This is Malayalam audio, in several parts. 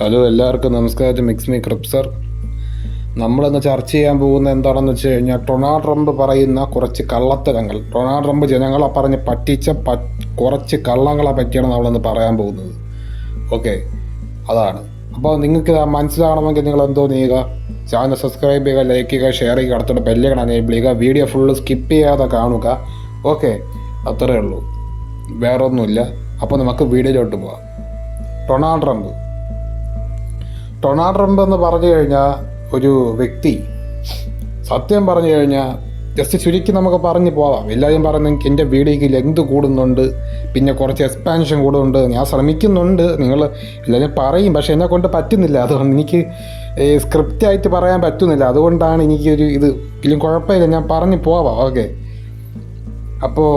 ഹലോ, എല്ലാവർക്കും നമസ്കാരം. മിക്സ് മീ ക്രിപ്സർ. നമ്മളിന്ന് ചർച്ച ചെയ്യാൻ പോകുന്ന എന്താണെന്ന് വെച്ച് കഴിഞ്ഞാൽ ഡൊണാൾഡ് ട്രംപ് പറയുന്ന കുറച്ച് കള്ളത്തരങ്ങൾ, ഡൊണാൾഡ് ട്രംപ് ജനങ്ങളെ പറഞ്ഞ് പറ്റിച്ച കുറച്ച് കള്ളങ്ങളെ പറ്റിയാണ് നമ്മളിന്ന് പറയാൻ പോകുന്നത്. ഓക്കെ, അതാണ്. അപ്പോൾ നിങ്ങൾക്ക് മനസ്സിലാവണമെങ്കിൽ നിങ്ങൾ എന്തോ ചെയ്യുക, ചാനൽ സബ്സ്ക്രൈബ് ചെയ്യുക, ലൈക്ക് ചെയ്യുക, ഷെയർ ചെയ്യുക, അടുത്തോട്ട് ബെല്ലൈക്കൺ എനേബിൾ ചെയ്യുക, വീഡിയോ ഫുള്ള് സ്കിപ്പ് ചെയ്യാതെ കാണുക. ഓക്കെ, അത്രയേ ഉള്ളൂ, വേറൊന്നുമില്ല. അപ്പോൾ നമുക്ക് വീഡിയോയിലോട്ട് പോകാം. ഡൊണാൾഡ് ട്രംപ് എന്ന് പറഞ്ഞു കഴിഞ്ഞാൽ ഒരു വ്യക്തി, സത്യം പറഞ്ഞു കഴിഞ്ഞാൽ ജസ്റ്റ് ചുരുക്കി നമുക്ക് പറഞ്ഞു പോകാം. എല്ലാവരും പറയുന്നത് എൻ്റെ വീഡിയോയ്ക്ക് ലെങ്ത് കൂടുന്നുണ്ട്, പിന്നെ കുറച്ച് എക്സ്പാൻഷൻ കൂടുന്നുണ്ട്. ഞാൻ ശ്രമിക്കുന്നുണ്ട്, നിങ്ങൾ എല്ലാവരും പറയും, പക്ഷേ എന്നെ കൊണ്ട് പറ്റുന്നില്ല. അതുകൊണ്ട് എനിക്ക് സ്ക്രിപ്റ്റായിട്ട് പറയാൻ പറ്റുന്നില്ല. അതുകൊണ്ടാണ് എനിക്കൊരു ഇതിലും കുഴപ്പമില്ല, ഞാൻ പറഞ്ഞു പോവാം. ഓക്കെ, അപ്പോൾ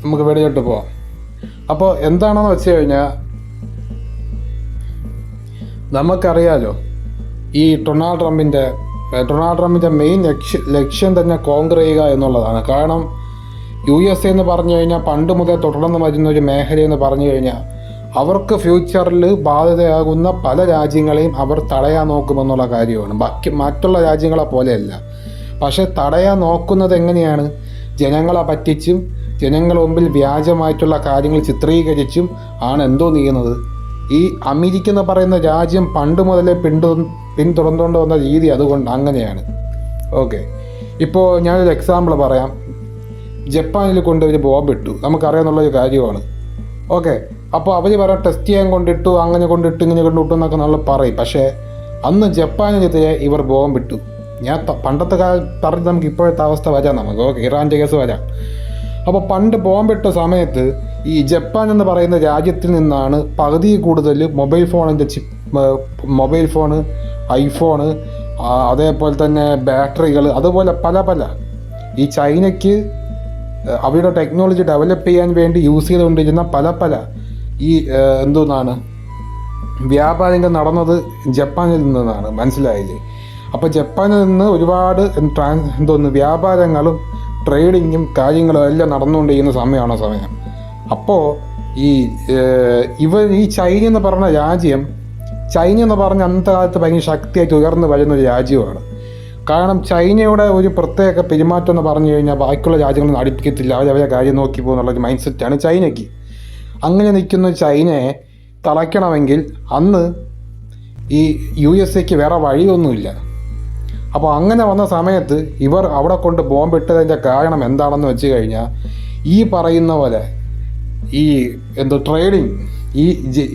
നമുക്ക് വീഡിയോട്ട് പോവാം. അപ്പോൾ എന്താണെന്ന് വെച്ച് കഴിഞ്ഞാൽ, നമുക്കറിയാലോ ഈ ഡൊണാൾഡ് ട്രംപിൻ്റെ മെയിൻ ലക്ഷ്യം തന്നെ കോൺക്വർ ചെയ്യുക എന്നുള്ളതാണ്. കാരണം USA എന്ന് പറഞ്ഞു കഴിഞ്ഞാൽ പണ്ട് മുതൽ തുടർന്ന് വരുന്ന ഒരു മേഖലയെന്ന് പറഞ്ഞു കഴിഞ്ഞാൽ അവർക്ക് ഫ്യൂച്ചറിൽ ബാധ്യതയാകുന്ന പല രാജ്യങ്ങളെയും അവർ തടയാൻ നോക്കുമെന്നുള്ള കാര്യമാണ്. മറ്റുള്ള രാജ്യങ്ങളെ പോലെയല്ല. പക്ഷേ തടയാൻ നോക്കുന്നത് എങ്ങനെയാണ്? ജനങ്ങളെ പറ്റിച്ചും ജനങ്ങളുടെ മുമ്പിൽ വ്യാജമായിട്ടുള്ള കാര്യങ്ങൾ ചിത്രീകരിച്ചും ആണ് എന്തോ ചെയ്യുന്നത്. ഈ അമേരിക്ക എന്ന് പറയുന്ന രാജ്യം പണ്ട് മുതലേ പിന്തുടർന്നുകൊണ്ട് വന്ന രീതി അതുകൊണ്ട് അങ്ങനെയാണ്. ഓക്കെ, ഇപ്പോൾ ഞാനൊരു എക്സാമ്പിൾ പറയാം. ജപ്പാനിൽ കൊണ്ടൊരു ബോംബ് ഇട്ടു, നമുക്കറിയാമെന്നുള്ളൊരു കാര്യമാണ്. ഓക്കെ, അപ്പോൾ അവർ പറയാം ടെസ്റ്റ് ചെയ്യാൻ കൊണ്ടിട്ടു, അങ്ങനെ കൊണ്ടിട്ട് ഇങ്ങനെ കൊണ്ടിട്ടു എന്നൊക്കെ നമ്മൾ പറയും. പക്ഷേ അന്ന് ജപ്പാനിനെതിരെ ഇവർ ബോംബിട്ടു. ഞാൻ പണ്ടത്തെ കാലം പറഞ്ഞ് നമുക്ക് ഇപ്പോഴത്തെ അവസ്ഥ വരാം നമുക്ക്. ഓക്കെ, ഇറാൻ്റെ കേസ് വരാം. അപ്പോൾ പണ്ട് ബോംബിട്ട സമയത്ത് ഈ ജപ്പാൻ എന്ന് പറയുന്ന രാജ്യത്തിൽ നിന്നാണ് പകുതി കൂടുതൽ മൊബൈൽ ഫോണ്, ഐഫോണ്, അതേപോലെ തന്നെ ബാറ്ററികൾ, അതുപോലെ പല ഈ ചൈനയ്ക്ക് അവരുടെ ടെക്നോളജി ഡെവലപ്പ് ചെയ്യാൻ വേണ്ടി യൂസ് ചെയ്തുകൊണ്ടിരുന്ന പല ഈ എന്തോന്നാണ് വ്യാപാരങ്ങൾ നടന്നത് ജപ്പാനിൽ നിന്നാണ്. മനസ്സിലായില്ലേ? അപ്പോൾ ജപ്പാനിൽ നിന്ന് ഒരുപാട് വ്യാപാരങ്ങളും ട്രേഡിങ്ങും കാര്യങ്ങളും എല്ലാം നടന്നുകൊണ്ടിരിക്കുന്ന സമയം. അപ്പോൾ ഈ ചൈന എന്ന് പറഞ്ഞ രാജ്യം, അന്നത്തെ കാലത്ത് ഭയങ്കര ശക്തിയായിട്ട് ഉയർന്നു വരുന്ന ഒരു രാജ്യമാണ്. കാരണം ചൈനയുടെ ഒരു പ്രത്യേക പെരുമാറ്റം എന്ന് പറഞ്ഞു കഴിഞ്ഞാൽ ബാക്കിയുള്ള രാജ്യങ്ങളൊന്നും അടുപ്പിക്കത്തില്ല, അവരെ കാര്യം നോക്കി പോകുന്നുള്ളൊരു മൈൻഡ് സെറ്റാണ് ചൈനയ്ക്ക്. അങ്ങനെ നിൽക്കുന്ന ചൈനയെ തളയ്ക്കണമെങ്കിൽ അന്ന് ഈ USA വേറെ വഴിയൊന്നുമില്ല. അപ്പോൾ അങ്ങനെ വന്ന സമയത്ത് ഇവർ അവിടെ കൊണ്ട് ബോംബിട്ടതിൻ്റെ കാരണം എന്താണെന്ന് വെച്ച് കഴിഞ്ഞാൽ, ഈ പറയുന്ന പോലെ ഈ ട്രേഡിങ്,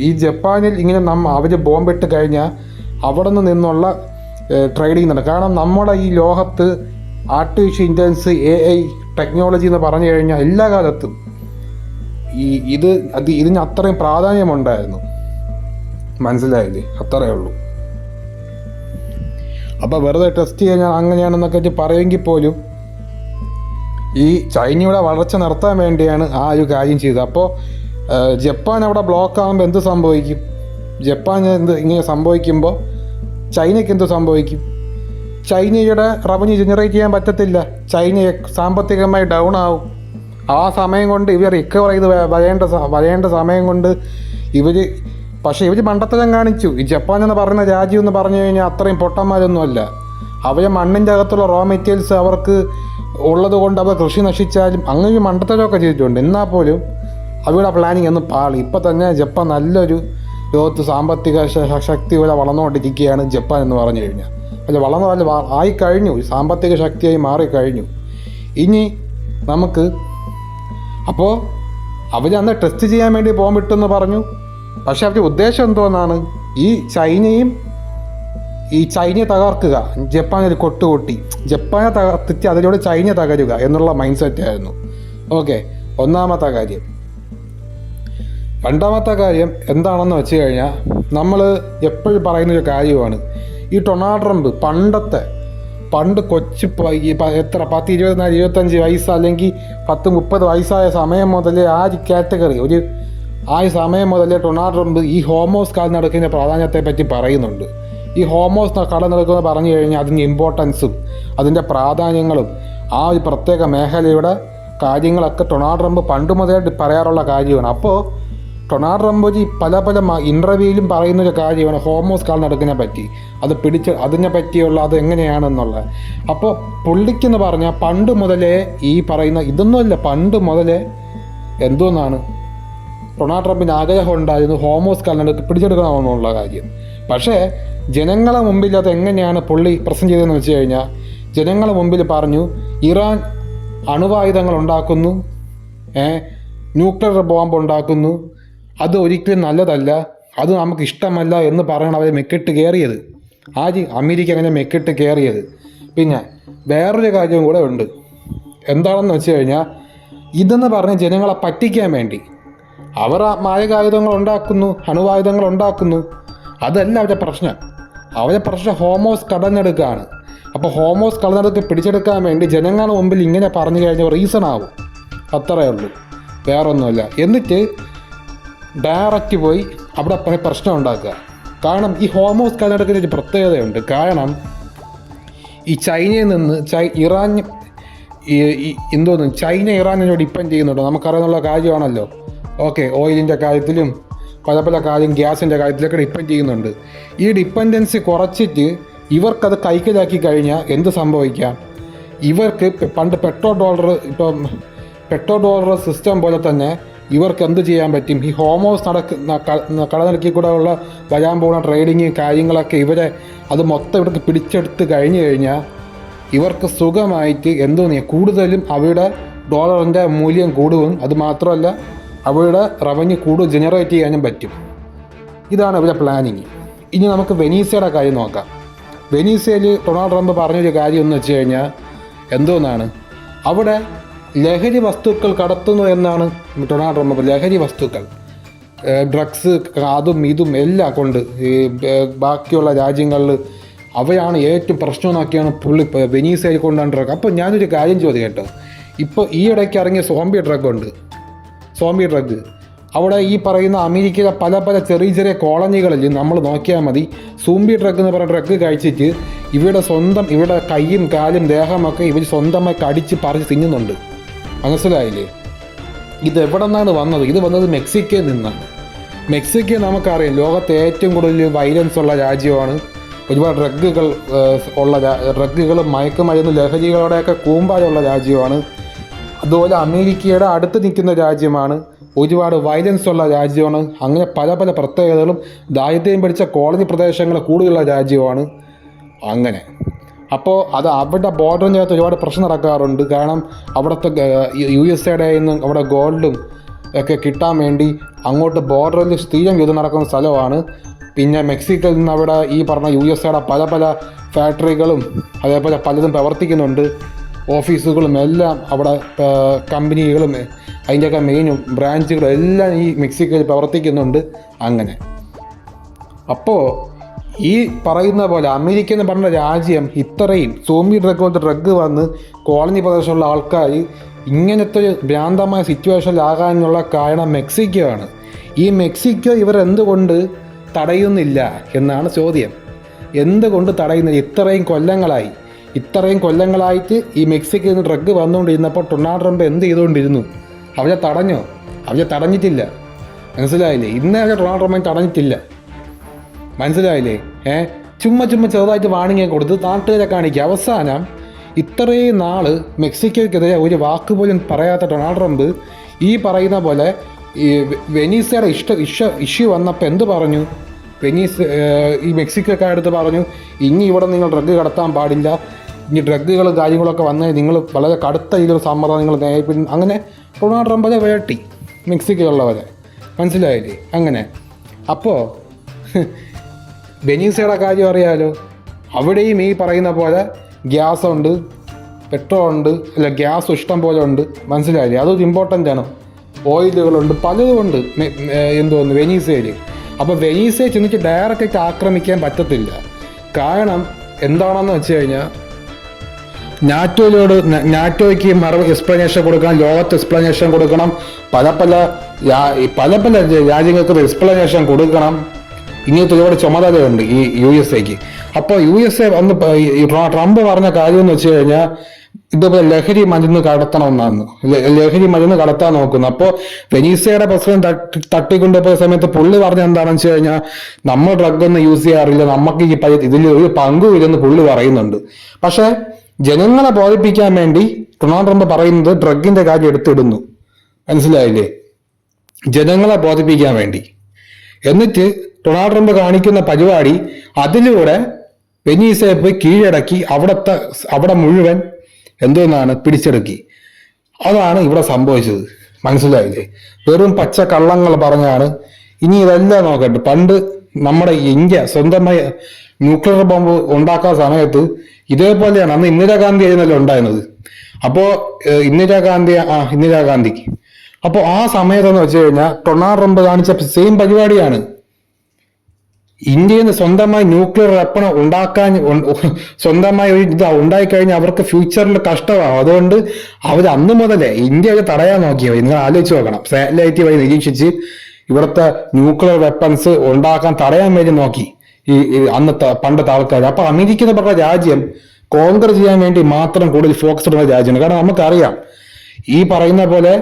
ഈ ജപ്പാനിൽ ഇങ്ങനെ അവർ ബോംബിട്ട് കഴിഞ്ഞാൽ അവിടെ നിന്നുള്ള ട്രേഡിങ് നടക്കും. കാരണം നമ്മുടെ ഈ ലോകത്ത് ആർട്ടിഫിഷ്യൽ ഇൻ്റലിജൻസ്, AI ടെക്നോളജി എന്ന് പറഞ്ഞു കഴിഞ്ഞാൽ എല്ലാ കാലത്തും ഇതിന് അത്രയും പ്രാധാന്യമുണ്ടായിരുന്നു. മനസ്സിലായില്ലേ? അത്രയേ ഉള്ളൂ. അപ്പോൾ വെറുതെ ടെസ്റ്റ് ചെയ്യാൻ അങ്ങനെയാണെന്നൊക്കെ പറയുമെങ്കിൽ പോലും ഈ ചൈനയുടെ വളർച്ച നിർത്താൻ വേണ്ടിയാണ് ആ ഒരു കാര്യം ചെയ്തത്. അപ്പോൾ ജപ്പാൻ അവിടെ ബ്ലോക്ക് ആകുമ്പോൾ എന്ത് സംഭവിക്കും? ജപ്പാൻ ഇങ്ങനെ സംഭവിക്കുമ്പോൾ ചൈനയ്ക്ക് എന്ത് സംഭവിക്കും? ചൈനയുടെ റവന്യൂ ജനറേറ്റ് ചെയ്യാൻ പറ്റത്തില്ല. ചൈന സാമ്പത്തികമായി ഡൗൺ ആവും. ആ സമയം കൊണ്ട് ഇവർ റിക്കവർ ചെയ്ത് വരേണ്ട സമയം കൊണ്ട് ഇവർ മണ്ടത്തരം കാണിച്ചു. ഈ ജപ്പാൻ എന്ന് പറയുന്ന രാജ്യം എന്ന് പറഞ്ഞു കഴിഞ്ഞാൽ അത്രയും പൊട്ടന്മാരൊന്നുമല്ല. അവരെ മണ്ണിൻ്റെ അകത്തുള്ള റോ മെറ്റീരിയൽസ് അവർക്ക് ഉള്ളത് കൊണ്ട് അവർ കൃഷി നശിച്ചാലും അങ്ങനെ മണ്ടത്തരമൊക്കെ ചെയ്തിട്ടുണ്ട്. എന്നാൽ പോലും അവരുടെ പ്ലാനിങ് ഒന്ന് പാളി. ഇപ്പം തന്നെ ജപ്പാൻ നല്ലൊരു ലോകത്ത് സാമ്പത്തിക ശക്തി പോലെ വളർന്നുകൊണ്ടിരിക്കുകയാണ് ജപ്പാൻ എന്ന് പറഞ്ഞു കഴിഞ്ഞാൽ. വളർന്നു ആയിക്കഴിഞ്ഞു, സാമ്പത്തിക ശക്തിയായി മാറിക്കഴിഞ്ഞു. ഇനി നമുക്ക് അപ്പോൾ അന്ന് ടെസ്റ്റ് ചെയ്യാൻ വേണ്ടി ബോംബിട്ടെന്ന് പറഞ്ഞു. പക്ഷെ അവരുടെ ഉദ്ദേശം എന്തോന്നാണ്? ഈ ചൈനയെ തകർക്കുക, ജപ്പാനിൽ കൊട്ടുകൊട്ടി ജപ്പാനെ തകർത്തിട്ട് അതിലൂടെ ചൈന തകരുക എന്നുള്ള മൈൻഡ് സെറ്റായിരുന്നു. ഓക്കെ, ഒന്നാമത്തെ കാര്യം. രണ്ടാമത്തെ കാര്യം എന്താണെന്ന് വെച്ച് കഴിഞ്ഞാൽ, നമ്മൾ എപ്പോഴും പറയുന്നൊരു കാര്യമാണ്, ഈ ഡൊണാൾഡ് ട്രംപ് പണ്ട് കൊച്ചു എത്ര 10, 24, 25 വയസ്സ് അല്ലെങ്കിൽ 10, 30 വയസ്സായ സമയം മുതൽ ആ കാറ്റഗറി ആ സമയം മുതൽ ഡൊണാൾഡ് ട്രംപ് ഈ ഹോമോസ് കടന്നെടുക്കുന്ന പ്രാധാന്യത്തെ പറ്റി പറയുന്നുണ്ട്. ഈ ഹോമോസ് കടന്നെടുക്കുന്ന പറഞ്ഞു കഴിഞ്ഞാൽ അതിൻ്റെ ഇമ്പോർട്ടൻസും അതിൻ്റെ പ്രാധാന്യങ്ങളും ആ ഒരു പ്രത്യേക മേഖലയുടെ കാര്യങ്ങളൊക്കെ ഡൊണാൾഡ് ട്രംപ് പണ്ട് മുതൽ പറയാറുള്ള കാര്യമാണ്. അപ്പോൾ ഡൊണാൾഡ് ട്രംപ് പല ഇൻ്റർവ്യൂവിലും പറയുന്നൊരു കാര്യമാണ് ഹോമോസ് നടക്കുന്നതിനെ പറ്റി, അത് അതിനെ പറ്റിയുള്ള അത് എങ്ങനെയാണെന്നുള്ളത്. അപ്പോൾ പുള്ളിക്കെന്ന് പറഞ്ഞാൽ പണ്ട് മുതലേ ഈ പറയുന്ന ഇതൊന്നുമല്ല, പണ്ട് മുതലേ എന്തോന്നാണ് ഡൊണാൾഡ് ട്രംപിന് ആഗ്രഹം ഉണ്ടായിരുന്നു ഹോമോസ് പിടിച്ചെടുക്കണമെന്നുള്ള കാര്യം. പക്ഷേ ജനങ്ങളെ മുമ്പിൽ അത് എങ്ങനെയാണ് പുള്ളി പ്രസൻറ്റ് ചെയ്തതെന്ന് വെച്ച് കഴിഞ്ഞാൽ, ജനങ്ങളെ മുമ്പിൽ പറഞ്ഞു ഇറാൻ അണുവായുധങ്ങൾ ഉണ്ടാക്കുന്നു, ന്യൂക്ലിയർ ബോംബ് ഉണ്ടാക്കുന്നു, അത് ഒരിക്കലും നല്ലതല്ല, അത് നമുക്ക് ഇഷ്ടമല്ല എന്ന് പറയണം അവരെ മെക്കിട്ട് കയറിയത്. അമേരിക്ക അങ്ങനെ മെക്കിട്ട് കയറിയത്. പിന്നെ വേറൊരു കാര്യം കൂടെ ഉണ്ട്. എന്താണെന്ന് വെച്ച് കഴിഞ്ഞാൽ, ഇതെന്ന് പറഞ്ഞ് ജനങ്ങളെ പറ്റിക്കാൻ വേണ്ടി അവർ മാരകായുധങ്ങൾ ഉണ്ടാക്കുന്നു, അണുവായുധങ്ങൾ ഉണ്ടാക്കുന്നു, അതല്ല അവരുടെ പ്രശ്നം. അവരുടെ പ്രശ്നം ഹോമോസ് കടന്നെടുക്കുകയാണ്. അപ്പോൾ ഹോമോസ് കടന്നെടുത്ത് പിടിച്ചെടുക്കാൻ വേണ്ടി ജനങ്ങളുടെ മുമ്പിൽ ഇങ്ങനെ പറഞ്ഞു കഴിഞ്ഞാൽ റീസൺ ആവും, അത്രയേ ഉള്ളൂ, വേറൊന്നുമില്ല. എന്നിട്ട് ഡയറക്റ്റ് പോയി അവിടെ പ്രശ്നം ഉണ്ടാക്കുക. കാരണം ഈ ഹോമോസ് കടന്നെടുക്കുന്ന ഒരു പ്രത്യേകതയുണ്ട്. കാരണം ഈ ചൈനയിൽ നിന്ന് ഇറാൻ ചൈന ഇറാനിനോട് ഡിപ്പെൻഡ് ചെയ്യുന്നുണ്ട്, നമുക്കറിയാനുള്ള കാര്യമാണല്ലോ. ഓക്കെ, ഓയിലിൻ്റെ കാര്യത്തിലും പല കാര്യം ഗ്യാസിൻ്റെ കാര്യത്തിലൊക്കെ ഡിപ്പെൻഡ് ചെയ്യുന്നുണ്ട്. ഈ ഡിപ്പെൻഡൻസി കുറച്ചിട്ട് ഇവർക്കത് കൈക്കലാക്കി കഴിഞ്ഞാൽ എന്ത് സംഭവിക്കാം? ഇവർക്ക് പണ്ട് പെട്രോ ഡോളർ സിസ്റ്റം പോലെ തന്നെ ഇവർക്ക് എന്ത് ചെയ്യാൻ പറ്റും? ഈ ഹോമോസ് കടന്നിടക്കി കൂടെ ഉള്ള വരാൻ പോകുന്ന ട്രേഡിങ് കാര്യങ്ങളൊക്കെ അത് മൊത്തം ഇവർക്ക് പിടിച്ചെടുത്ത് കഴിഞ്ഞാൽ ഇവർക്ക് സുഖമായിട്ട് കൂടുതലും അവരുടെ ഡോളറിൻ്റെ മൂല്യം കൂടുകയും അതുമാത്രമല്ല അവരുടെ റവന്യൂ കൂടുതൽ ജനറേറ്റ് ചെയ്യാനും പറ്റും. ഇതാണ് ഇവരുടെ പ്ലാനിങ്. ഇനി നമുക്ക് വെനീസയുടെ കാര്യം നോക്കാം. വെനീസയിൽ ഡൊണാൾഡ് ട്രംപ് പറഞ്ഞൊരു കാര്യം എന്ന് വെച്ച് കഴിഞ്ഞാൽ അവിടെ ലഹരി വസ്തുക്കൾ കടത്തുന്നു എന്നാണ് ഡൊണാൾഡ് ട്രംപ്. ലഹരി വസ്തുക്കൾ, ഡ്രഗ്സ്, അതും ഇതും എല്ലാം കൊണ്ട് ബാക്കിയുള്ള രാജ്യങ്ങളിൽ അവയാണ് ഏറ്റവും പ്രശ്നമെന്നൊക്കെയാണ് പുള്ളി വെനീസയിൽ കൊണ്ടാണ് ഡ്രഗ്. അപ്പോൾ ഞാനൊരു കാര്യം ചോദിക്കട്ടോ, ഇപ്പോൾ ഈ ഇടയ്ക്ക് ഇറങ്ങിയ സോംബി ഡ്രഗ് അവിടെ ഈ പറയുന്ന അമേരിക്കയിലെ പല ചെറിയ കോളനികളിൽ നമ്മൾ നോക്കിയാൽ മതി, സോംബി ഡ്രഗ് എന്ന് പറയുന്ന ഡ്രഗ് കഴിച്ചിട്ട് ഇവരുടെ കൈയും കാലും ദേഹമൊക്കെ ഇവർ സ്വന്തമായി കടിച്ച് പറിച്ച് തിന്നുന്നുണ്ട്. മനസ്സിലായില്ലേ? ഇത് എവിടെ നിന്നാണ് വന്നത്? ഇത് വന്നത് മെക്സിക്കോയിൽ നിന്നാണ്. മെക്സിക്കോ നമുക്കറിയാം ലോകത്തെ ഏറ്റവും കൂടുതൽ വയലൻസ് ഉള്ള രാജ്യമാണ്. ഒരുപാട് ഡ്രഗുകളും മയക്കുമരുന്ന് ലഹരികളുടെയൊക്കെ കൂമ്പാരമുള്ള രാജ്യമാണ്. അതുപോലെ അമേരിക്കയുടെ അടുത്ത് നിൽക്കുന്ന രാജ്യമാണ്. ഒരുപാട് വയലൻസ് ഉള്ള രാജ്യമാണ്. അങ്ങനെ പല പ്രത്യേകതകളും ദാരിദ്ര്യം പിടിച്ച കോളനി പ്രദേശങ്ങൾ കൂടുതലുള്ള രാജ്യമാണ്. അങ്ങനെ അപ്പോൾ അത് അവിടെ ബോർഡറിനകത്ത് ഒരുപാട് പ്രശ്നം നടക്കാറുണ്ട്. കാരണം അവിടുത്തെ USA നിന്നും അവിടെ ഗോൾഡും ഒക്കെ കിട്ടാൻ വേണ്ടി അങ്ങോട്ട് ബോർഡറിൽ സ്ഥിരം യുദ്ധം നടക്കുന്ന സ്ഥലമാണ്. പിന്നെ മെക്സിക്കോയിൽ നിന്ന് അവിടെ ഈ പറഞ്ഞ USA പല ഫാക്ടറികളും അതേപോലെ പലതും പ്രവർത്തിക്കുന്നുണ്ട്. ഓഫീസുകളും എല്ലാം അവിടെ, കമ്പനികളും അതിൻ്റെയൊക്കെ മെയിനും ബ്രാഞ്ചുകളും എല്ലാം ഈ മെക്സിക്കോയിൽ പ്രവർത്തിക്കുന്നുണ്ട്. അങ്ങനെ അപ്പോൾ ഈ പറയുന്ന പോലെ അമേരിക്ക എന്ന് പറഞ്ഞ രാജ്യം ഇത്രയും സോംബി ഡ്രഗ് വന്ന് കോളനി പ്രദേശമുള്ള ആൾക്കാർ ഇങ്ങനത്തെ ഒരു ഭ്രാന്തമായ സിറ്റുവേഷനിലാകാനുള്ള കാരണം മെക്സിക്കോ ആണ്. ഈ മെക്സിക്കോ ഇവരെന്തുകൊണ്ട് തടയുന്നില്ല എന്നാണ് ചോദ്യം. എന്തുകൊണ്ട് തടയുന്നില്ല? ഇത്രയും കൊല്ലങ്ങളായിട്ട് ഈ മെക്സിക്കോയിൽ നിന്ന് ഡ്രഗ് വന്നുകൊണ്ടിരുന്നപ്പോൾ ഡൊണാൾഡ് ട്രംപ് എന്ത് ചെയ്തുകൊണ്ടിരുന്നു? അവരെ തടഞ്ഞോ? അവരെ തടഞ്ഞിട്ടില്ല. മനസ്സിലായില്ലേ? ഇന്നേ അവരെ ഡൊണാൾഡ് ട്രംപ് തടഞ്ഞിട്ടില്ല. മനസ്സിലായില്ലേ? ചുമ്മാ ചെറുതായിട്ട് വാണിംഗ് കൊടുത്ത് നാട്ടുകാരെ കാണിക്കുക. അവസാനം ഇത്രയും നാൾ മെക്സിക്കോയ്ക്കെതിരെ ഒരു വാക്ക് പോലും പറയാത്ത ഡൊണാൾഡ് ട്രംപ് ഈ പറയുന്ന പോലെ ഈ വെനീസയുടെ ഇഷ്യൂ വന്നപ്പോൾ എന്ത് പറഞ്ഞു? ഈ മെക്സിക്കോക്കാരടുത്ത് പറഞ്ഞു, ഇനി ഇവിടെ നിങ്ങൾ ഡ്രഗ് കടത്താൻ പാടില്ല, ഇനി ഡ്രഗുകൾ കാര്യങ്ങളൊക്കെ വന്നാൽ നിങ്ങൾ വളരെ കടുത്ത രീതിയിൽ സമ്മർദ്ദം നിങ്ങൾ നേരിടും. അങ്ങനെ ഡൊണാൾഡ് ട്രംപിനെ വേട്ടി മെക്സിക്കോയുള്ളവരെ. മനസ്സിലായില്ലേ? അങ്ങനെ അപ്പോൾ വെനീസയുടെ കാര്യം അറിയാലോ. അവിടെയും ഈ പറയുന്ന പോലെ ഗ്യാസുണ്ട്, പെട്രോൾ ഉണ്ട്, അല്ല ഗ്യാസ് ഇഷ്ടം പോലെ ഉണ്ട്. മനസ്സിലായില്ലേ? അതൊരു ഇമ്പോർട്ടൻ്റ് ആണ്. ഓയിലുകളുണ്ട്, പലതും ഉണ്ട് വെനീസയിൽ. അപ്പോൾ വെനീസയിൽ ചെന്നിട്ട് ഡയറക്റ്റായിട്ട് ആക്രമിക്കാൻ പറ്റത്തില്ല. കാരണം എന്താണെന്ന് വെച്ച് കഴിഞ്ഞാൽ നാറ്റോയ്ക്ക് എക്സ്പ്ലനേഷൻ കൊടുക്കണം, ലോകത്ത് എക്സ്പ്ലനേഷൻ കൊടുക്കണം, പല രാജ്യങ്ങൾക്ക് എക്സ്പ്ലനേഷൻ കൊടുക്കണം. ഇങ്ങനത്തെ ഒരുപാട് ചുമതലയുണ്ട് ഈ USA. അപ്പോൾ USA വന്ന് ട്രംപ് പറഞ്ഞ കാര്യം എന്ന് വെച്ച് കഴിഞ്ഞാൽ ഇതുപോലെ ലഹരി മരുന്ന് കടത്തണമെന്നാണ്, ലഹരി മരുന്ന് കടത്താൻ നോക്കുന്നു. അപ്പോൾ വെനീസയുടെ പ്രസിഡന്റ് തട്ടിക്കൊണ്ടുപോയ സമയത്ത് പുള്ളി പറഞ്ഞ എന്താണെന്ന് വെച്ച് കഴിഞ്ഞാൽ നമ്മൾ ഡ്രഗ് ഒന്നും യൂസ് ചെയ്യാറില്ല, നമുക്ക് ഇതിൽ ഒരു പങ്കുമില്ലെന്ന് പുള്ളി പറയുന്നുണ്ട്. പക്ഷെ ജനങ്ങളെ ബോധിപ്പിക്കാൻ വേണ്ടി ഡൊണാൾഡ് ട്രംപ് പറയുന്നത് ഡ്രഗിന്റെ കാര്യം എടുത്തിടുന്നു. മനസ്സിലായില്ലേ? ജനങ്ങളെ ബോധിപ്പിക്കാൻ വേണ്ടി. എന്നിട്ട് ഡൊണാൾഡ് ട്രംപ് കാണിക്കുന്ന പരിപാടി അതിലൂടെ വെനീസയെ പോയി കീഴടക്കി അവിടെ മുഴുവൻ എന്തോന്നാണ് പിടിച്ചെടുക്കി. അതാണ് ഇവിടെ സംഭവിച്ചത്. മനസ്സിലായില്ലേ? വെറും പച്ച കള്ളങ്ങൾ പറഞ്ഞാണ്. ഇനി ഇതെല്ലാം നോക്കട്ടെ. പണ്ട് നമ്മുടെ ഇന്ത്യ സ്വന്തമായി ന്യൂക്ലിയർ ബോംബ് ഉണ്ടാക്കാൻ സമയത്ത് ഇതേപോലെയാണ്. അന്ന് ഇന്ദിരാഗാന്ധി ആയിരുന്നല്ലോ ഉണ്ടായിരുന്നത്. അപ്പോ ഇന്ദിരാഗാന്ധി അപ്പോൾ ആ സമയത്തെന്ന് വെച്ച് കഴിഞ്ഞാൽ ഡൊണാൾഡ് ട്രംപ് കാണിച്ച സെയിം പരിപാടിയാണ്. ഇന്ത്യയിൽ നിന്ന് സ്വന്തമായി ന്യൂക്ലിയർ വെപ്പൺ ഉണ്ടാക്കാൻ സ്വന്തമായി ഒരു ഇത് ഉണ്ടായിക്കഴിഞ്ഞാൽ അവർക്ക് ഫ്യൂച്ചറിൽ കഷ്ടമാകും. അതുകൊണ്ട് അവർ അന്ന് മുതലേ ഇന്ത്യ അത് തടയാൻ നോക്കിയത്. നിങ്ങൾ ആലോചിച്ച് നോക്കണം. സാറ്റലൈറ്റ് വഴി നിരീക്ഷിച്ച് ഇവിടുത്തെ ന്യൂക്ലിയർ വെപ്പൺസ് ഉണ്ടാക്കാൻ തടയാൻ വേണ്ടി നോക്കി അന്നത്തെ പണ്ടത്തെ ആൾക്കാർ. അപ്പൊ അമേരിക്ക എന്ന് പറഞ്ഞ രാജ്യം കോൺകർ ചെയ്യാൻ വേണ്ടി മാത്രം കൂടുതൽ ഫോക്കസ്ഡ് ഉള്ള രാജ്യമാണ്. കാരണം നമുക്കറിയാം, ഈ പറയുന്ന പോലെ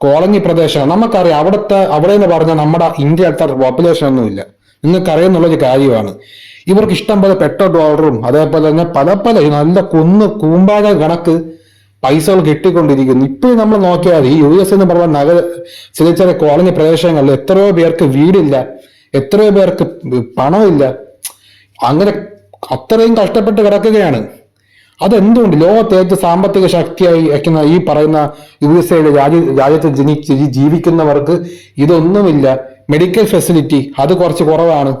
കോളനി പ്രദേശം നമുക്കറിയാം. അവിടെ എന്ന് പറഞ്ഞാൽ നമ്മുടെ ഇന്ത്യയിലത്തെ പോപ്പുലേഷൻ ഒന്നുമില്ല. നിങ്ങൾക്കറിയാന്നുള്ളൊരു കാര്യമാണ്. ഇവർക്ക് ഇഷ്ടം പോലെ പെട്രോൾ ഡോളറും അതേപോലെ തന്നെ പല നല്ല കൂമ്പാഴ കണക്ക് പൈസകൾ കിട്ടിക്കൊണ്ടിരിക്കുന്നു. ഇപ്പോഴും നമ്മൾ നോക്കിയാൽ ഈ US എന്ന് പറഞ്ഞ ചെറിയ ചെറിയ കോളനി പ്രദേശങ്ങളിൽ എത്രയോ പേർക്ക് വീടില്ല, എത്രയോ പേർക്ക് പണമില്ല. അങ്ങനെ അത്രയും കഷ്ടപ്പെട്ട് കിടക്കുകയാണ്. അതെന്തുകൊണ്ട് ലോകത്തെ ഏറ്റവും സാമ്പത്തിക ശക്തിയായി വയ്ക്കുന്ന ഈ പറയുന്ന USA രാജ്യത്ത് ജീവിക്കുന്നവർക്ക് ഇതൊന്നുമില്ല. മെഡിക്കൽ ഫെസിലിറ്റി അത് കുറച്ച് കുറവാണ്.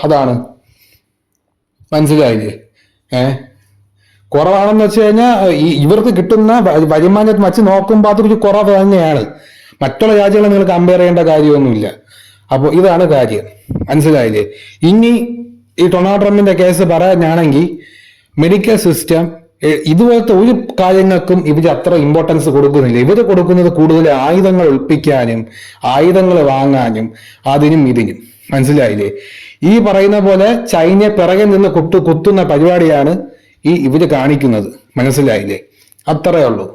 അതാണ് മനസ്സിലായില്ലേ? കുറവാണെന്ന് വെച്ച് കഴിഞ്ഞാൽ ഇവർക്ക് കിട്ടുന്ന വരുമാനം വച്ച് നോക്കുമ്പോൾ അതൊരു കുറവ് തന്നെയാണ്. മറ്റുള്ള രാജ്യങ്ങളെ നിങ്ങൾ കമ്പയർ ചെയ്യേണ്ട കാര്യമൊന്നുമില്ല. അപ്പോൾ ഇതാണ് കാര്യം. മനസ്സിലായില്ലേ? ഇനി ഈ ഡൊണാൾഡ് ട്രംപിന്റെ കേസ് പറയാനാണെങ്കിൽ മെഡിക്കൽ സിസ്റ്റം ഇതുപോലത്തെ ഒരു കാര്യങ്ങൾക്കും ഇവർ അത്ര ഇമ്പോർട്ടൻസ് കൊടുക്കുന്നില്ല. ഇവർ കൊടുക്കുന്നത് കൂടുതൽ ആയുധങ്ങൾ ഒളിപ്പിക്കാനും ആയുധങ്ങൾ വാങ്ങാനും അതിനും ഇതിനും. മനസ്സിലായില്ലേ? ഈ പറയുന്ന പോലെ ചൈനയെ പിറകെ നിന്ന് കുത്തുന്ന പരിപാടിയാണ് ഇവര് കാണിക്കുന്നത്. മനസ്സിലായില്ലേ? അത്രയേ ഉള്ളൂ.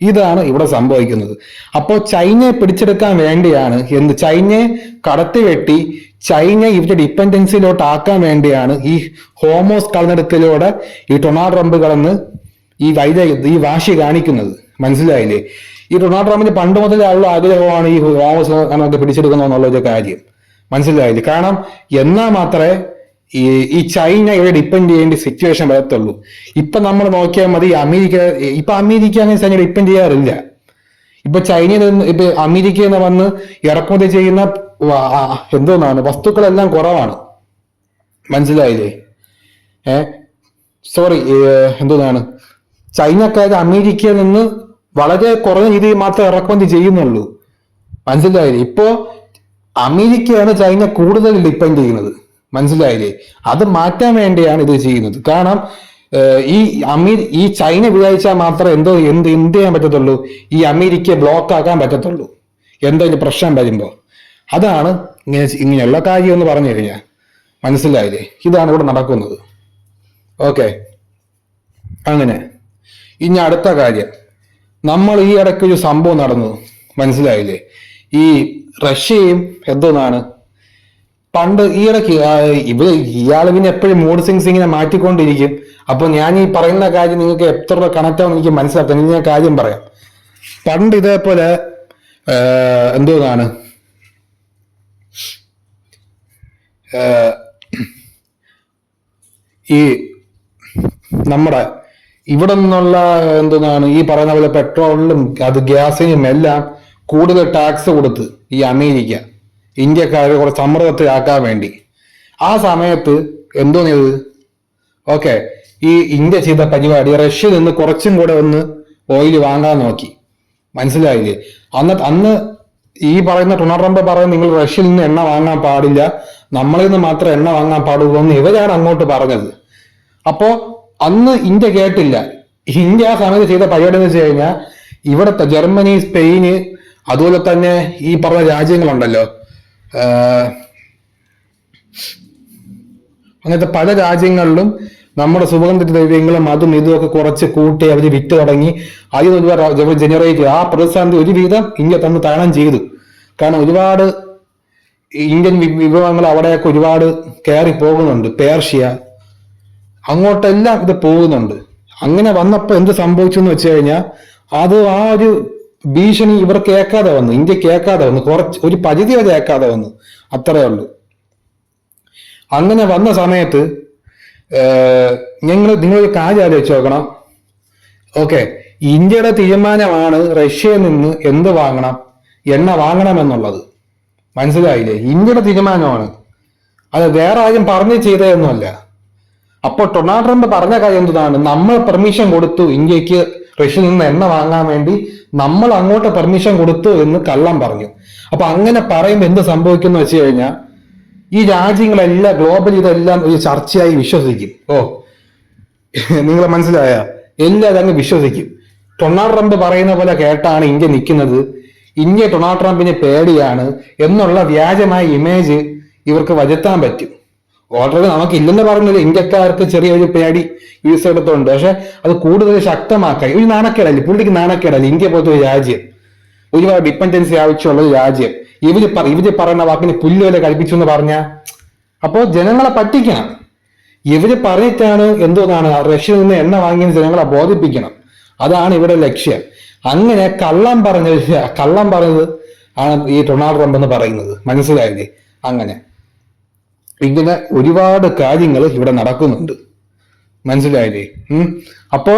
ഇതാണ് ഇവിടെ സംഭവിക്കുന്നത്. അപ്പോൾ ചൈനയെ പിടിച്ചെടുക്കാൻ വേണ്ടിയാണ് ചൈനയെ കടത്തിവെട്ടി ചൈന ഇവരുടെ ഡിപ്പെൻഡൻസിയിലോട്ട് ആക്കാൻ വേണ്ടിയാണ് ഈ ഹോമോസ് കളഞ്ഞെടുക്കലോടെ ഈ ഡൊണാൾഡ് ട്രംപ് കടന്ന് ഈ വാശി കാണിക്കുന്നത്. മനസ്സിലായില്ലേ? ഈ ഡൊണാൾഡ് ട്രംപിന് പണ്ട് മുതലേ ഉള്ള ആഗ്രഹമാണ് ഈ ഹോമോസ് കണക്ക് പിടിച്ചെടുക്കണം എന്നുള്ളൊരു കാര്യം. മനസ്സിലായില്ലേ? കാരണം എന്നാൽ മാത്രമേ ഈ ചൈന ഇവിടെ ഡിപ്പെൻഡ് ചെയ്യേണ്ട സിറ്റുവേഷൻ വരത്തുള്ളൂ. ഇപ്പൊ നമ്മൾ നോക്കിയാൽ മതി, അമേരിക്ക അങ്ങനെ ചൈന ഡിപ്പെൻഡ് ചെയ്യാറില്ല. ഇപ്പൊ ചൈനയിൽ നിന്ന് അമേരിക്കയിൽ നിന്ന് വന്ന് ഇറക്കുമതി ചെയ്യുന്ന വസ്തുക്കളെല്ലാം കുറവാണ്. മനസ്സിലായില്ലേ? ചൈനക്കാർ അമേരിക്കയിൽ നിന്ന് വളരെ കുറഞ്ഞ രീതിയിൽ മാത്രമേ ഇറക്കുമതി ചെയ്യുന്നുള്ളൂ. മനസ്സിലായില്ലേ? ഇപ്പോ അമേരിക്കയാണ് ചൈന കൂടുതൽ ഡിപ്പെൻഡ് ചെയ്യുന്നത്. മനസ്സിലായില്ലേ? അത് മാറ്റാൻ വേണ്ടിയാണ് ഇത് ചെയ്യുന്നത്. കാരണം ഈ ചൈന വിചാരിച്ചാൽ മാത്രമേ എന്ത് ചെയ്യാൻ പറ്റത്തുള്ളൂ, ഈ അമേരിക്കയെ ബ്ലോക്ക് ആക്കാൻ പറ്റത്തുള്ളൂ എന്തെങ്കിലും പ്രശ്നം വരുമ്പോ. അതാണ് ഇങ്ങനെയുള്ള കാര്യം എന്ന് പറഞ്ഞു കഴിഞ്ഞാൽ. മനസ്സിലായില്ലേ? ഇതാണ് ഇവിടെ നടക്കുന്നത്. ഓക്കെ, അങ്ങനെ ഇനി അടുത്ത കാര്യം, നമ്മൾ ഈ ഇടയ്ക്കൊരു സംഭവം നടന്നു. മനസ്സിലായില്ലേ? ഈ റഷ്യയും പണ്ട് ഈ ഇടയ്ക്ക് ഇയാൾ പിന്നെ എപ്പോഴും മൂഡ് സിങ്സ് ഇങ്ങനെ മാറ്റിക്കൊണ്ടിരിക്കും. അപ്പൊ ഞാൻ ഈ പറയുന്ന കാര്യം നിങ്ങൾക്ക് എത്ര കണക്ട് ആവുമെന്ന് എനിക്ക് മനസ്സിലാക്കാം. ഞാൻ കാര്യം പറയാം. പണ്ട് ഇതേപോലെ ഈ നമ്മുടെ ഇവിടെ നിന്നുള്ള ഈ പറയുന്ന പോലെ പെട്രോളിലും ഗ്യാസിനും എല്ലാം കൂടുതൽ ടാക്സ് കൊടുത്ത് ഈ അമേരിക്ക ഇന്ത്യക്കാരെ കുറച്ച് സമ്മർദ്ദത്തിലാക്കാൻ വേണ്ടി. ആ സമയത്ത് ഓക്കെ, ഈ ഇന്ത്യ ചെയ്ത പരിപാടി റഷ്യ നിന്ന് കുറച്ചും കൂടെ ഒന്ന് ഓയിൽ വാങ്ങാൻ നോക്കി. മനസ്സിലായില്ലേ? അന്ന് ഈ പറയുന്ന ഡൊണാൾഡ് ട്രംപ് പറയുന്നത് നിങ്ങൾ റഷ്യയിൽ നിന്ന് എണ്ണ വാങ്ങാൻ പാടില്ല, നമ്മളിൽ നിന്ന് മാത്രം എണ്ണ വാങ്ങാൻ പാടുള്ളൂ എന്ന് ഇവരാണ് അങ്ങോട്ട് പറഞ്ഞത്. അപ്പോ അന്ന് ഇന്ത്യ കേട്ടില്ല. ഇന്ത്യ ആ സമയത്ത് ചെയ്ത പരിപാടി എന്ന് വെച്ച് കഴിഞ്ഞാൽ ഇവിടുത്തെ ജർമ്മനി, സ്പെയിന്, അതുപോലെ തന്നെ ഈ പറഞ്ഞ രാജ്യങ്ങളുണ്ടല്ലോ, അങ്ങനത്തെ പല രാജ്യങ്ങളിലും നമ്മുടെ സുഗന്ധ ദ്രവ്യങ്ങളും അതും ഇതുമൊക്കെ കുറച്ച് കൂട്ടി അവർ വിറ്റ് തുടങ്ങി. അതിന് ഒരുപാട് ജനറേറ്റ് ആ പ്രതിസന്ധി ഒരുവിധം ഇന്ത്യ തന്ന് തരണം ചെയ്തു. കാരണം ഒരുപാട് ഇന്ത്യൻ വിഭവങ്ങൾ അവിടെയൊക്കെ ഒരുപാട് കയറി പോകുന്നുണ്ട്. പേർഷ്യ അങ്ങോട്ടെല്ലാം ഇത് പോകുന്നുണ്ട്. അങ്ങനെ വന്നപ്പോൾ എന്ത് സംഭവിച്ചു എന്ന് വെച്ച് കഴിഞ്ഞാൽ അത് ആ ഒരു ഭീഷണി ഇവർ കേൾക്കാതെ വന്നു, ഇന്ത്യ കേൾക്കാതെ വന്നു, ഒരു പരിധി വരെ കേൾക്കാതെ വന്നു. അത്രേ ഉള്ളൂ. അങ്ങനെ വന്ന സമയത്ത് നിങ്ങളൊരു കാര്യം ആലോചിച്ച് നോക്കണം. ഓക്കെ, ഇന്ത്യയുടെ തീരുമാനമാണ് റഷ്യയിൽ നിന്ന് എന്ത് വാങ്ങണം, എണ്ണ വാങ്ങണം എന്നുള്ളത്. മനസ്സിലായില്ലേ? ഇന്ത്യയുടെ തീരുമാനമാണ്, അത് വേറെ ആരും പറഞ്ഞു ചെയ്തതൊന്നുമല്ല. അപ്പോൾ ഡൊണാൾഡ് ട്രംപ് പറഞ്ഞ കാര്യം എന്താണ്? നമ്മൾ പെർമിഷൻ കൊടുത്തു ഇന്ത്യക്ക് റഷ്യയിൽ നിന്ന് എണ്ണ വാങ്ങാൻ വേണ്ടി, നമ്മൾ അങ്ങോട്ട് പെർമിഷൻ കൊടുത്തു എന്ന് കള്ളം പറഞ്ഞു. അപ്പൊ അങ്ങനെ പറയുമ്പോൾ എന്ത് സംഭവിക്കുന്നു വെച്ച് കഴിഞ്ഞാൽ ഈ രാജ്യങ്ങളെല്ലാം ഗ്ലോബൽ ഇതെല്ലാം ഒരു ചർച്ചയായി വിശ്വസിക്കും. നിങ്ങൾ മനസ്സിലായ? എല്ലാവരും അങ്ങ് വിശ്വസിക്കും. ഡൊണാൾഡ് ട്രംപ് പറയുന്ന പോലെ കേട്ടാണ് ഇന്ത്യ നിൽക്കുന്നത്, ഇന്ത്യ ഡൊണാൾഡ് ട്രംപിന് പേടിയാണ് എന്നുള്ള വ്യാജമായ ഇമേജ് ഇവർക്ക് വരുത്താൻ പറ്റും. ഓൾറെഡി നമുക്കില്ലെന്ന് പറഞ്ഞത് ഇന്ത്യക്കാർക്ക് ചെറിയൊരു പേടി യൂസ് എടുത്തുണ്ട്. പക്ഷെ അത് കൂടുതൽ ശക്തമാക്കാൻ ഒരു നാണക്കേടല്ലേ, പുള്ളിക്ക് നാണക്കേടല്ലേ? ഇന്ത്യ പോലത്തെ ഒരു രാജ്യം, ഒരുപാട് ഡിപ്പെൻഡൻസി ആവശ്യമുള്ള ഒരു രാജ്യം, ഇവര് പറയുന്ന വാക്കിന് പുല്ലുവരെ കഴിപ്പിച്ചു എന്ന് പറഞ്ഞ, അപ്പോൾ ജനങ്ങളെ പറ്റിക്കണം. ഇവര് പറഞ്ഞിട്ടാണ് എന്തോന്നാണ് റഷ്യയിൽ നിന്ന് എണ്ണ വാങ്ങിയെന്ന് ജനങ്ങളെ ബോധിപ്പിക്കണം. അതാണ് ഇവിടെ ലക്ഷ്യം. അങ്ങനെ കള്ളം പറഞ്ഞത് ആണ് ഈ ഡൊണാൾഡ് ട്രംപ് എന്ന് പറയുന്നത്. മനസ്സിലായില്ലേ? അങ്ങനെ ഇങ്ങനെ ഒരുപാട് കാര്യങ്ങൾ ഇവിടെ നടക്കുന്നുണ്ട്. മനസ്സിലായില്ലേ? അപ്പോ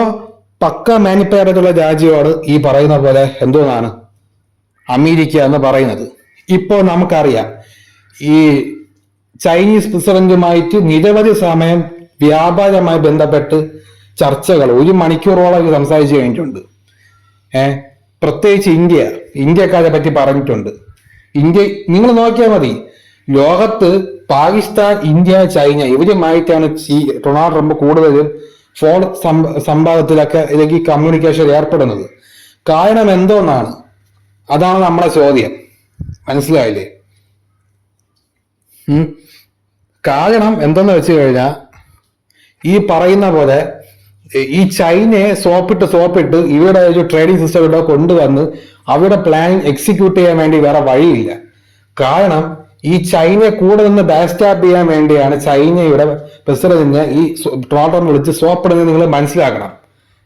പക്ക മാനിപ്പുലേറ്റഡുള്ള രാജ്യമാണ് ഈ പറയുന്ന പോലെ എന്തോന്നാണ് അമേരിക്ക എന്ന് പറയുന്നത്. ഇപ്പോ നമുക്കറിയാം ഈ ചൈനീസ് പ്രസിഡന്റുമായിട്ട് നിരവധി സമയം വ്യാപാരവുമായി ബന്ധപ്പെട്ട് ചർച്ചകൾ 1 മണിക്കൂറോളം സംസാരിച്ചു കഴിഞ്ഞിട്ടുണ്ട്. പ്രത്യേകിച്ച് ഇന്ത്യക്കാരെ പറ്റി പറഞ്ഞിട്ടുണ്ട്. നിങ്ങൾ നോക്കിയാൽ മതി, ലോകത്ത് പാകിസ്ഥാൻ, ഇന്ത്യ, ചൈന ഇവരുമായിട്ടാണ് ഈ ഡൊണാൾഡ് ട്രംപ് കൂടുതലും ഫോൺ സംവാദത്തിലൊക്കെ അല്ലെങ്കിൽ കമ്മ്യൂണിക്കേഷൻ ഏർപ്പെടുന്നത്. കാരണം എന്തോന്നാണ്? അതാണ് നമ്മുടെ ചോദ്യം. മനസ്സിലായില്ലേ? കാരണം എന്തെന്ന് വെച്ച് കഴിഞ്ഞാൽ ഈ പറയുന്ന പോലെ ഈ ചൈനയെ സോപ്പിട്ട് ഇവരുടെ ഒരു ട്രേഡിംഗ് സിസ്റ്റം ഇവിടെ കൊണ്ടുവന്ന് അവരുടെ പ്ലാനിങ് എക്സിക്യൂട്ട് ചെയ്യാൻ വേണ്ടി വേറെ വഴിയില്ല. കാരണം ഈ ചൈനയെ കൂടെ നിന്ന് ബാക്സ്റ്റാപ്പ് ചെയ്യാൻ വേണ്ടിയാണ് ചൈനയുടെ പ്രസിഡന്റിനെ ഈ ഡൊണാൾഡ് ട്രംപ് വിളിച്ച് സോപ്പിടുന്നത്. നിങ്ങൾ മനസ്സിലാക്കണം.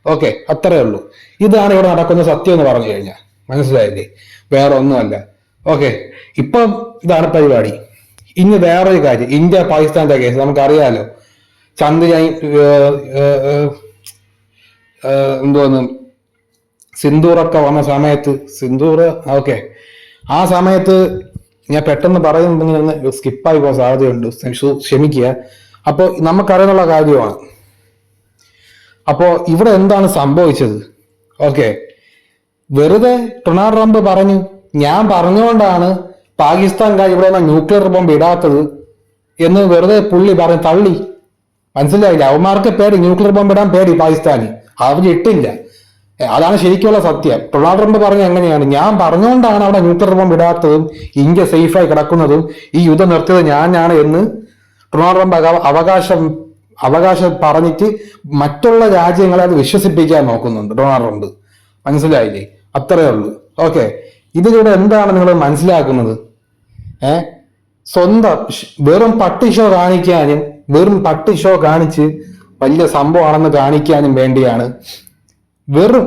ഓക്കെ, അത്രേ ഉള്ളൂ. ഇതാണ് ഇവിടെ നടക്കുന്ന സത്യം എന്ന് പറഞ്ഞു കഴിഞ്ഞാൽ. മനസ്സിലായില്ലേ? വേറെ ഒന്നുമല്ല. ഓക്കെ, ഇപ്പം ഇതാണ് പരിപാടി. ഇനി വേറൊരു കാര്യം, ഇന്ത്യ പാകിസ്ഥാന്റെ കേസ് നമുക്കറിയാലോ. ചന്ദ്രയാൻ എന്തോന്ന് സിന്ദൂറൊക്കെ വന്ന സമയത്ത് ഓക്കെ, ആ സമയത്ത് ഞാൻ പെട്ടെന്ന് പറയുന്നുണ്ടെങ്കിൽ സ്കിപ്പായി പോകാൻ സാധ്യതയുണ്ട്, ക്ഷമിക്കുക. അപ്പോൾ നമുക്കറിയാനുള്ള കാര്യമാണ്. അപ്പോ ഇവിടെ എന്താണ് സംഭവിച്ചത്? ഓക്കെ, വെറുതെ ഡൊണാൾഡ് ട്രംപ് പറഞ്ഞു, ഞാൻ പറഞ്ഞുകൊണ്ടാണ് പാകിസ്ഥാൻകാർ ഇവിടെ വന്ന ന്യൂക്ലിയർ ബോംബ് ഇടാത്തത് എന്ന് വെറുതെ പുള്ളി പറഞ്ഞ് തള്ളി. മനസ്സിലായില്ല? അവന്മാർക്ക് പേടി, ന്യൂക്ലിയർ ബോംബ് ഇടാൻ പേടി പാകിസ്ഥാന്, അവർ ഇട്ടില്ല. അതാണ് ശരിക്കുള്ള സത്യം. ഡൊണാൾഡ് ട്രംപ് പറഞ്ഞ എങ്ങനെയാണ്? ഞാൻ പറഞ്ഞുകൊണ്ടാണ് അവിടെ ന്യൂക്ലിയർ ബോംബ് ഇടാത്തതും ഇന്ത്യ സേഫായി കിടക്കുന്നതും ഈ യുദ്ധം നിർത്തിയത് ഞാനാണ് എന്ന് ഡൊണാൾഡ് ട്രംപ് അവകാശം പറഞ്ഞിട്ട് മറ്റുള്ള രാജ്യങ്ങളെ അത് വിശ്വസിപ്പിക്കാൻ നോക്കുന്നുണ്ട് ഡൊണാൾഡ് ട്രംപ്. മനസ്സിലായില്ലേ? അത്രേ ഉള്ളൂ. ഓക്കെ, ഇതിലൂടെ എന്താണ് നിങ്ങൾ മനസ്സിലാക്കുന്നത്? സ്വന്തം വെറും പട്ടി ഷോ കാണിക്കാനും, വെറും പട്ടി ഷോ കാണിച്ച് വലിയ സംഭവമാണെന്ന് കാണിക്കാനും വേണ്ടിയാണ് വെറും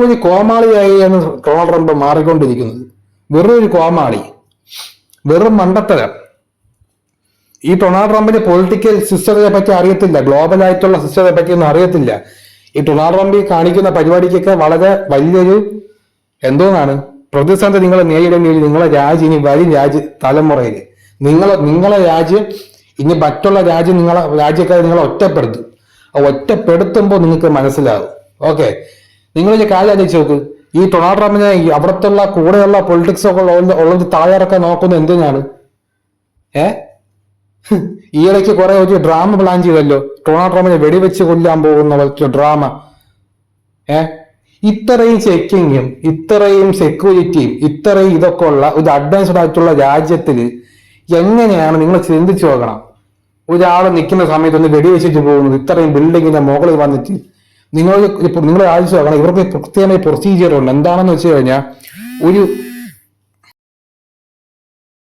ഒരു കോമാളിയായി എന്ന് ഡൊണാൾഡ് ട്രംപ് മാറിക്കൊണ്ടിരിക്കുന്നത്. വെറും ഒരു കോമാളി, വെറും മണ്ടത്തരം. ഈ ഡൊണാൾഡ് ട്രംപിന്റെ പൊളിറ്റിക്കൽ സിസ്റ്റത്തെ പറ്റി അറിയത്തില്ല, ഗ്ലോബൽ ആയിട്ടുള്ള സിസ്റ്റത്തെ പറ്റി ഒന്നും അറിയത്തില്ല. ഈ ഡൊണാൾഡ് ട്രംപ് കാണിക്കുന്ന പരിപാടിക്കൊക്കെ വളരെ വലിയൊരു എന്തോന്നാണ് പ്രതിസന്ധി നിങ്ങൾ നേരിടേണ്ടി വരും. നിങ്ങളെ രാജ്യം ഇനി വരും തലമുറയിൽ നിങ്ങളെ രാജ്യം ഇനി മറ്റുള്ള രാജ്യക്കാരെ നിങ്ങളെ ഒറ്റപ്പെടുത്തും. ഒറ്റപ്പെടുത്തുമ്പോൾ നിങ്ങൾക്ക് മനസ്സിലാവും. ഓക്കെ, നിങ്ങളൊരു കാര്യം ആലോചിച്ച് നോക്ക്. ഈ ഡൊണാൾഡ് ട്രംപിനെ അവിടത്തുള്ള കൂടെയുള്ള പൊളിറ്റിക്സ് ഒക്കെ ഉള്ളത് താഴെയിറക്കാൻ നോക്കുന്നത് എന്തിനാണ്? ഈ ഇടയ്ക്ക് കുറെ ഒരു ഡ്രാമ പ്ലാൻ ചെയ്തല്ലോ, ഡൊണാൾഡ് ട്രംപിനെ വെടിവെച്ച് കൊല്ലാൻ പോകുന്ന ഡ്രാമ. ഇത്രയും ചെക്കിങ്ങും ഇത്രയും സെക്യൂരിറ്റിയും ഇത്രയും ഇതൊക്കെ ഉള്ള ഒരു അഡ്വാൻസ്ഡ് ആയിട്ടുള്ള രാജ്യത്തിൽ എങ്ങനെയാണ് നിങ്ങൾ ചിന്തിച്ചു നോക്കണം? ഒരാൾ നിൽക്കുന്ന സമയത്ത് ഒന്ന് വെടിവെച്ചിട്ട് പോകുന്നത് ഇത്രയും ബിൽഡിങ്ങിന്റെ മുകളിൽ വന്നിട്ട് നിങ്ങൾ ആലോചിച്ച് നോക്കണം. ഇവർക്ക് പ്രത്യേകമായി പ്രൊസീജിയർ ഉണ്ട്. എന്താണെന്ന് വെച്ച് കഴിഞ്ഞാൽ ഒരു